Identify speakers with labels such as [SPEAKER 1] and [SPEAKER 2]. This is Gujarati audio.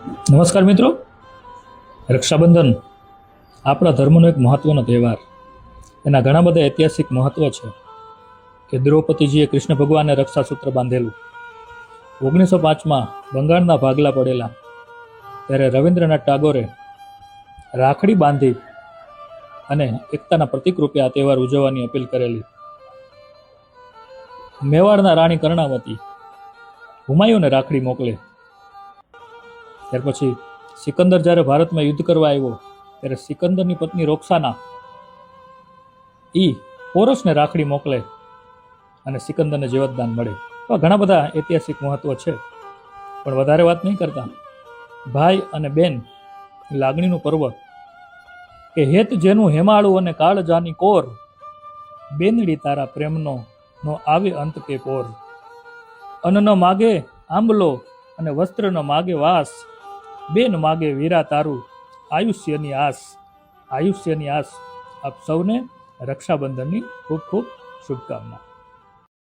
[SPEAKER 1] નમસ્કાર મિત્રો. રક્ષાબંધન આપણા ધર્મનો એક મહત્વનો તહેવાર. એના ઘણા બધા ઐતિહાસિક મહત્વ છે કે દ્રૌપદીજીએ કૃષ્ણ ભગવાનને રક્ષાસૂત્ર બાંધેલું. 1905માં બંગાળના ભાગલા પડેલા ત્યારે રવિન્દ્રનાથ ટાગોરે રાખડી બાંધી અને એકતાના પ્રતીક રૂપે આ તહેવાર ઉજવવાની અપીલ કરેલી. મેવાડના રાણી કર્ણાવતી હુમાયુને રાખડી મોકલે. ત્યાર પછી સિકંદર જ્યારે ભારતમાં યુદ્ધ કરવા આવ્યો ત્યારે સિકંદરની પત્ની રોક્સાના પોરસને રાખડી મોકલે અને સિકંદરને જીવતદાન મળે. તો ઘણા બધા ઐતિહાસિક મહત્વ છે, પણ વધારે વાત નહીં કરતા. ભાઈ અને બેન લાગણીનું પર્વ કે હેત જેનું હેમાળું અને કાળજાની કોર, બેનડી તારા પ્રેમનો નો આવે અંત કે પોર. અન્ન ન માગે આંબલો અને વસ્ત્ર ન માગે વાસ, બેન માગે વીરા તારું આયુષ્યની આસ. આપ સૌને રક્ષાબંધનની ખૂબ ખૂબ શુભકામના.